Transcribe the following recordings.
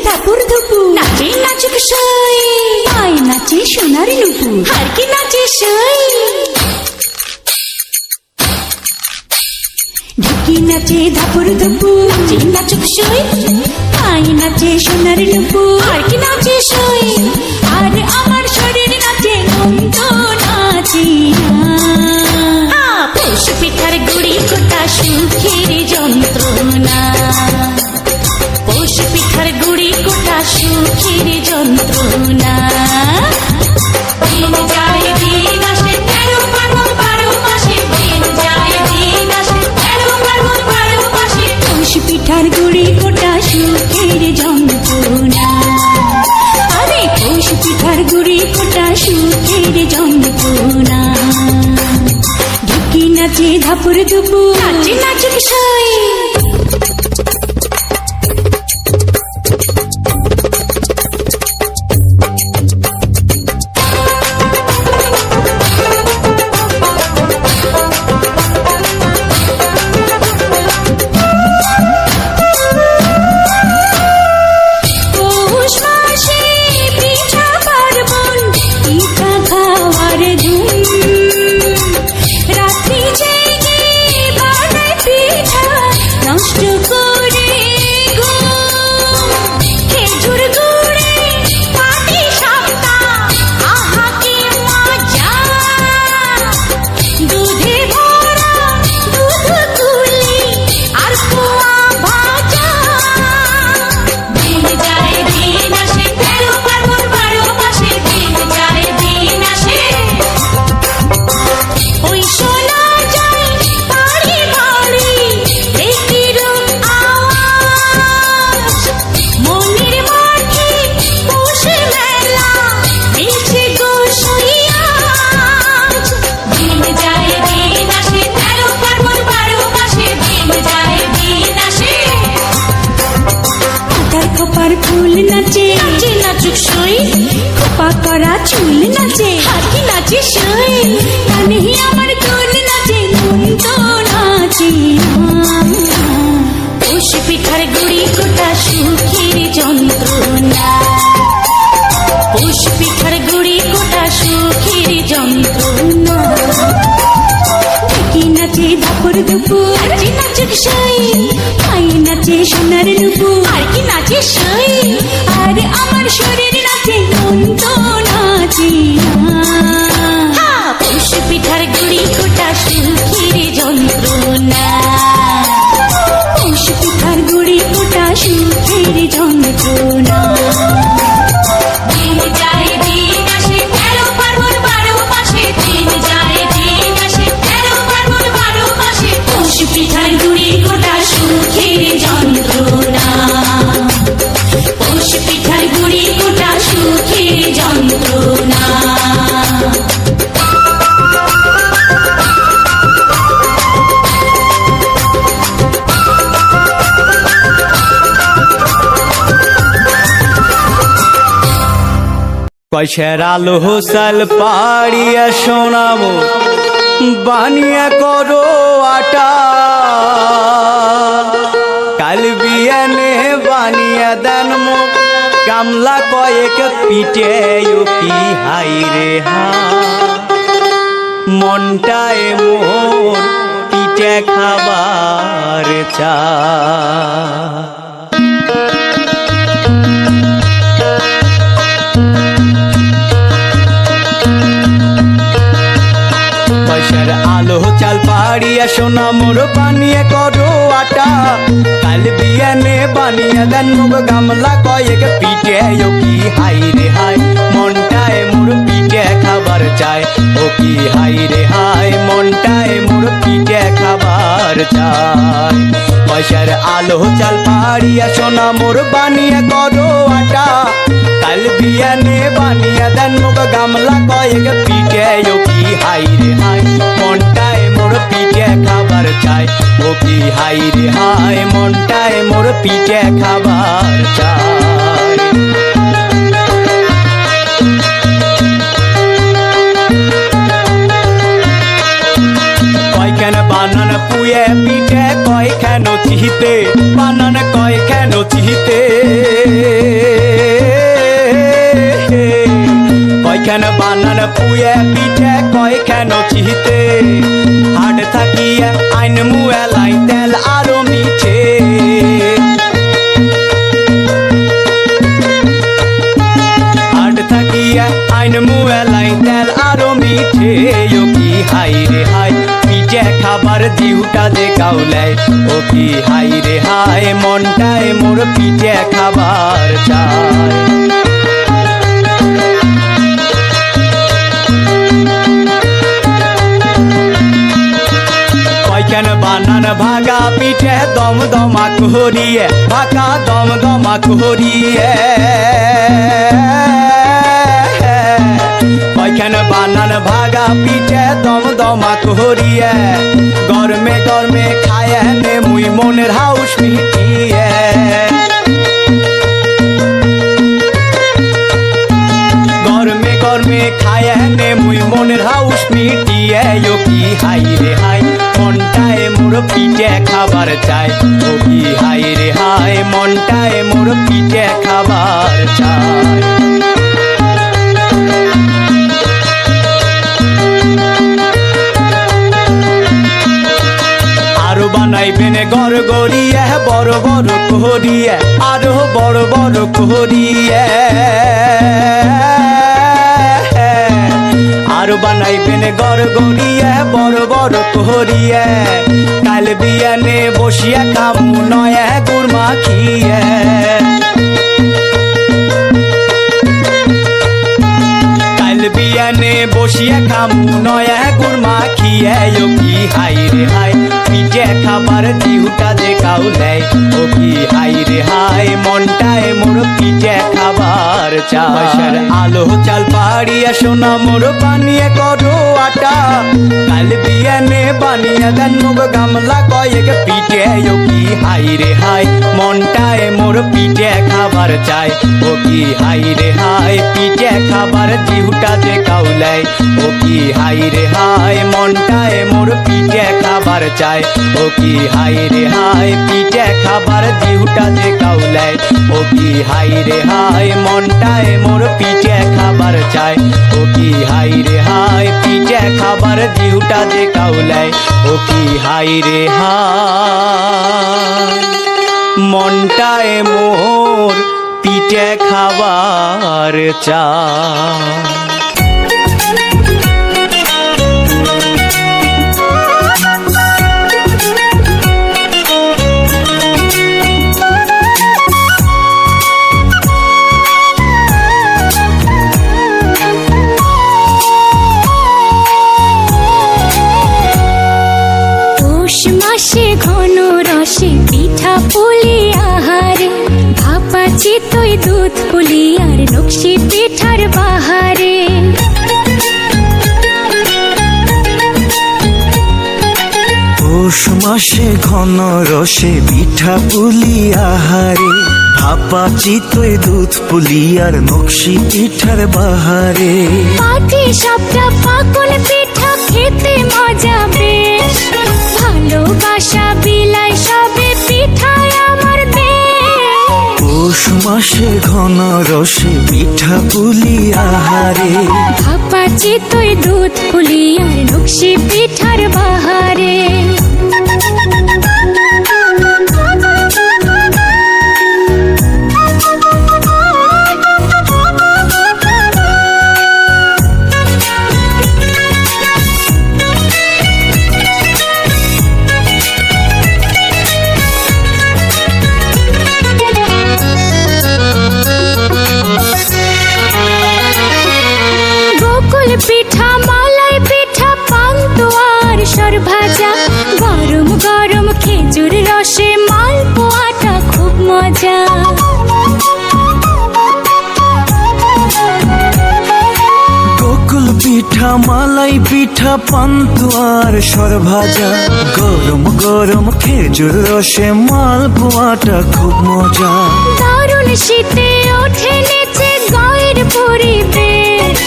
ধাপুর ধুপু, নাচে নাচুক সই, আয় নাচে সোনার নুপু, আর কি নাচে সই। ঢুকি নাচে ধাপুর ধুপু, নাচে নাচুক সই, আয় নাচে সোনার নুপু, আর কি নাচে সই। আর আমার শরীর নাচে মন তো নাচি না, পশু পিঠার গুড়ি কোটা সুখের যন্ত্রণা, পশু পিঠার গুড়ি কোটা সুখের যন্ত্রণা। দিন যায় দিন আসে 13 ফাল্গুন 12 মাসে, দিন যায় দিন আসে 13 ফাল্গুন 12 মাসে, পশু পিঠার গুড়ি কোটা সুখের যন্ত্রণা। আরে পশু পিঠার গুড়ি কোটা সুখের যন্ত্রণা। ঢুকি নাচে ধাপুর ধুপু, নাচে নাচুক সই। ফুল নাচে, নাচে নাচুক সই, খোপা করা চুল নাচে, আর কি নাচে সই। কানে আমার দোল নাচে, মন তো নাচে না, পশু পিঠার গুড়ি কোটা সুখের যন্ত্রণা, পশু পিঠার গুড়ি কোটা সুখের যন্ত্রণা। ঢুকি নাচে ধাপুর ধুপু, নাচে নাচুক সই, আয় নাচে সোনার নুপু, আর কি নাচে সই। আর আমার শরীর নাচে মন তো নাচে না, পশু পিঠার গুড়ি কোটা সুখের যন্ত্রণা, পশু পিঠার গুড়ি কোটা সুখের যন্ত্রণা। দিন যায় দিন আসে 13 ফাল্গুন 12 মাসে, দিন যায় দিন আসে 13 ফাল্গুন 12 মাসে, পশু পিঠার গুড়ি কোটা সুখের যন্ত্রণা, পশু পিঠার গুড়ি কোটা সুখের যন্ত্রণা। পয়সার আলো হোসাল পাড়িয়া শোনাবো, বানিয়া করো আটা, কাল বিয়ানে বানিয়া দেন মুখ, গামলা কয়েক পিঠে কি হাই রে হা, মনটায় মোর পিঠে খাবার চা। পয়সার আলো চাল পাড়িয়া সোনা মোর বানিয়ে করো আটা, কাল বিয়ানে বানিয়ে দেন মুখ, গামলা কয়েক পিঠে কি হাই রে হাই, মনটায় মোর পিঠে খাবার চায়, ও কি হাই রে হাই, মনটায় মোর পিঠে খাবার চায়। পয়সার আলো চাল পাড়িয়া সোনা মোর বানিয়ে করো আটা, কাল বিয়ানে বানিয়ে দেন মুখ, গামলা কয়েক পিঠে কি হাই রে হাই, মনটায় মোর পিঠে খাবার চায়, ও কি হাই রে হাই, মনটায় মোর পিঠে খাবার চায়। কয়খান বানান পুয়ে পিঠে, কয়খান চিহিতে বানান, কয়খান চিহিতে কয়খান বানান পুয়ে পিঠে কয় কেন চিহিতে হাট থাকিয়া আইন মুয়েলাই তেল আরো মিঠে হাট থাকিয়া আইন মুয়েলাই তেল আরো মিঠে ও কি হাই রে হাই পিঠে খাবার জিউটা যে কাউলাই ও কি হাই রে হাই মনটায় মোর পিঠে খাবার চায় কয়খান বানান ভাগা পিঠে দম দমা করিয়ে ভাকা দম দমা করিয়ে কয়খান বানান ভাগা পিঠে দম দমা করিয়ে গরমে গরমে খায় নে মুই মনের হাউস মিটিয়ে গরমে গরমে খায় নে মুই মনের হাউস মিটিয়ে ও কি হাই রে হাই মনটায় মোর পিঠে খাবার চাই ও কি হাই রে হাই মনটায় মোর পিঠে খাবার চাই আরো বানাইবেন ঘর গড়িয়ে বড় বড় করিয়ে আরো বড় বড় করিয়ে আরো বানাইবেন ঘর গড়িয়ে বড় বড় করিয়ে কাল বিয়ানে বসিয়া খামু নয় গুড় মাখিয়ে কাল বিয়ানে বসিয়া খামু নয় গুড় মাখিয়ে ও কি হাই রে হাই পিঠে খাবার জিউটা যে কাউলাই ও কি হাই রে হাই মনটায় মোর পিঠে খাবার চাই আলো চাল পাড়িয়া সোনা মোর বানিয়ে করো আটা কাল বিয়ানে বানিয়ে দেন মুগ গামলা কয়েক পিঠে ও কি হাই রে হাই মনটায় মোর পিঠে খাবার চাই ও কি হাই রে হাই পিঠে খাবার জিউটা যে কাউলাই ও কি হাই রে হাই মনটায় মোর পিঠে খাবার চাই ও কি হাই রে হাই পিঠে খাবার জিউটা যে কাউলাই ও কি হাই রে হাই মনটায় মোর পিঠে খাবার চাই ও কি হাই রে হাই পিঠে খাবার জিউটা যে কাউলাই ও কি হাই রে হাই মনটায় মোর পিঠে খাবার চাই ঘন রসে পিঠা পুলি আহারে ভাপা চিতই দুধ পুলি আর নকশি পিঠার বাহারে পৌষ মাসে ঘন রসে পিঠা পুলি আহারে ভাপা চিতই দুধ পুলি আর নকশি পিঠার বাহারে পাটি সাপটা পাকন পিঠা খেতে মজা বেশ ভালোবাসা বিলাই সবে পিঠায় আমার দেশ পৌষ মাসে ঘন রসে পিঠা পুলি আহারে ভাপা চিতই দুধ পুলি আর নকশি পিঠার বাহারে পিঠা মালাই পিঠা পান্তুয়ার সর ভাজা গরম গরম খেজুর রসে মালপোয়াটা খুব মজা গোকুল পিঠা মালাই পিঠা পান্তুয়ার সর ভাজা গরম গরম খেজুর রসে মালপোয়াটা খুব মজা দারুণ শীতে ওঠে নেচে গায়ের পরিবেশ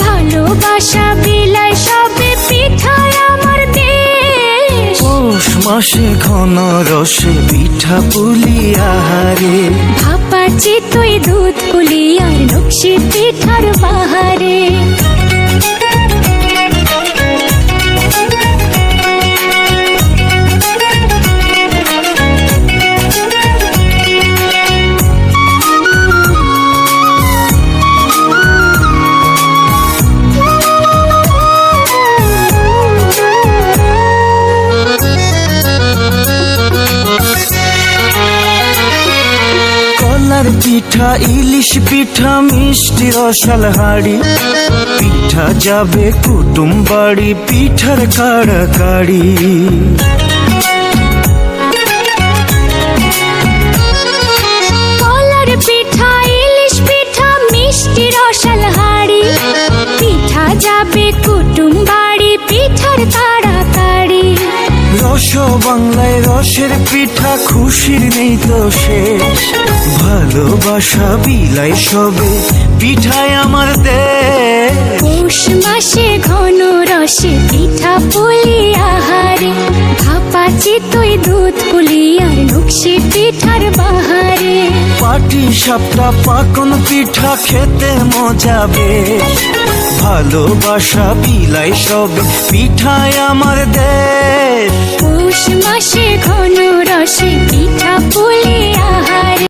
ভালোবাসা বিলাই সবে পিঠায় আমার দেশ পৌষ মাসে ঘন রসে পিঠা পুলি আহারে ভাপা চিতই দুধ পুলি আর নকশি পিঠার বাহারে পিঠা ইলিশ পিঠা মিষ্টি রসাল হাড়ি, পিঠা যাবে কুটুম বাড়ি পিঠার কাড়াকাড়ি। কলার পিঠা ইলিশ পিঠা মিষ্টি রসাল হাড়ি, পিঠা যাবে কুটুম বাড়ি পিঠার তাড়াতাড়ি। রস বাংলায় রসের পিঠা খুশির নেই তো শেষ, ভালোবাসা বিলাই সবে পিঠায় আমার দেশ। পৌষ মাসে ঘন রসে পিঠা পুলি আহারে, ভাপা চিতই দুধ পুলি আর নকশি পিঠার বাহারে। পাটি সাপটা পাকন পিঠা খেতে মজা বেশ, ভালোবাসা বিলাই সবে পিঠায় আমার দেশ। পৌষ মাসে ঘন রসে পিঠা পুলি আহারে।